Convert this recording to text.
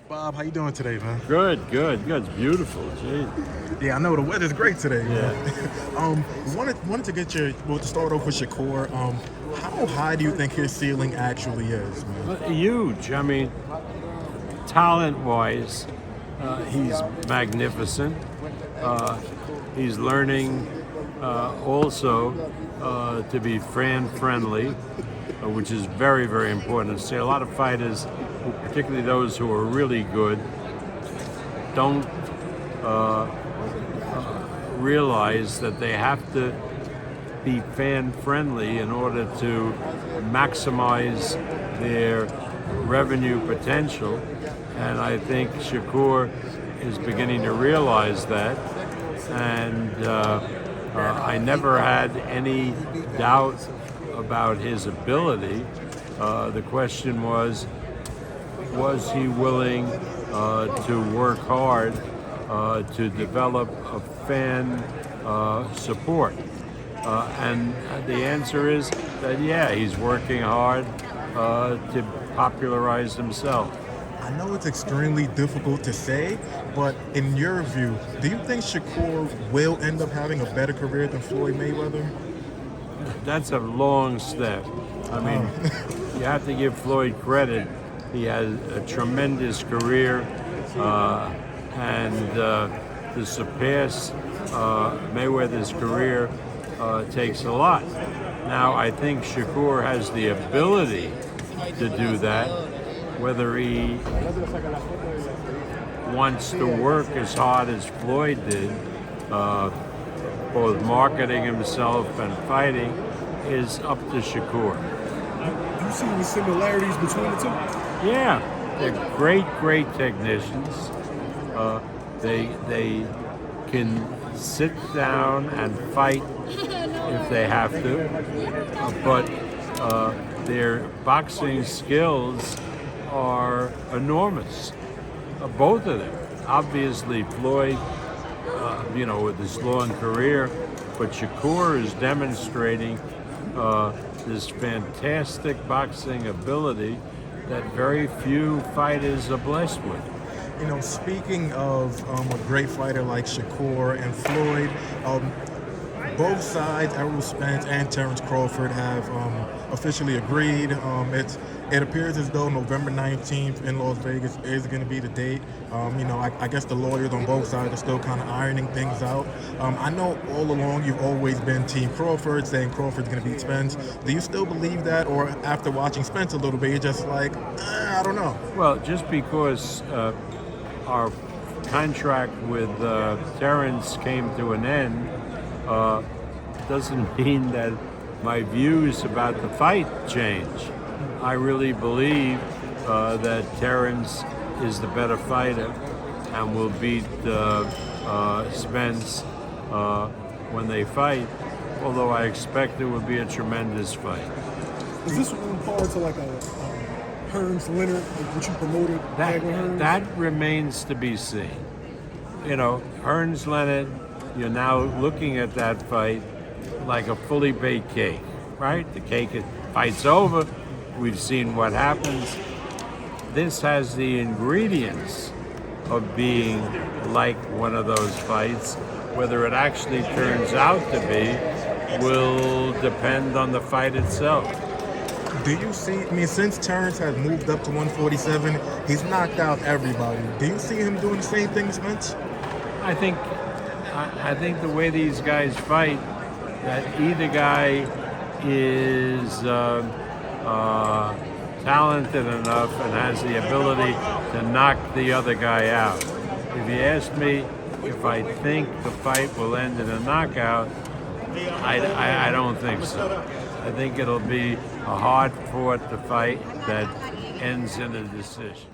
Bob, how you doing today, man? Good, good, good. It's beautiful. Gee. Yeah, I know the weather's great today. Yeah. Man. Wanted to get your to start off with Shakur. How high do you think his ceiling actually is, man? Huge. I mean, talent-wise, he's magnificent. He's learning also to be fan-friendly, which is very, very important. See, a lot of fighters, particularly those who are really good, don't realize that they have to be fan-friendly in order to maximize their revenue potential. And I think Shakur is beginning to realize that. And I never had any doubt about his ability. The question was he willing to work hard to develop a fan support? And the answer is that, yeah, he's working hard to popularize himself. I know it's extremely difficult to say, but in your view, do you think Shakur will end up having a better career than Floyd Mayweather? That's a long step. I mean, you have to give Floyd credit. He has a tremendous career, and to surpass Mayweather's career takes a lot. Now, I think Shakur has the ability to do that. Whether he wants to work as hard as Floyd did, both marketing himself and fighting, is up to Shakur. Do you see any similarities between the two? Yeah, they're great, great technicians. They can sit down and fight if they have to, but their boxing skills are enormous, both of them. Obviously, Floyd, with his long career, but Shakur is demonstrating this fantastic boxing ability that very few fighters are blessed with. You know, speaking of a great fighter like Shakur and Floyd, both sides, Arum, Spence, and Terence Crawford, have officially agreed. It appears as though November 19th in Las Vegas is going to be the date. I guess the lawyers on both sides are still kind of ironing things out. I know all along you've always been Team Crawford, saying Crawford's going to beat Spence. Do you still believe that, or after watching Spence a little bit, you're just like, I don't know? Well, just because our contract with Terence came to an end, doesn't mean that my views about the fight change. I really believe that Terence is the better fighter and will beat Spence when they fight, although I expect it would be a tremendous fight. Is this one part to like a Hearns Leonard, which you promoted? That remains to be seen. Hearns Leonard, you're now looking at that fight like a fully baked cake, right? Fight's over. We've seen what happens. This has the ingredients of being like one of those fights. Whether it actually turns out to be will depend on the fight itself. Do you see, since Terence has moved up to 147, he's knocked out everybody. Do you see him doing the same thing as Spence? I think the way these guys fight, that either guy is talented enough and has the ability to knock the other guy out. If you ask me if I think the fight will end in a knockout, I don't think so. I think it'll be a hard-fought fight that ends in a decision.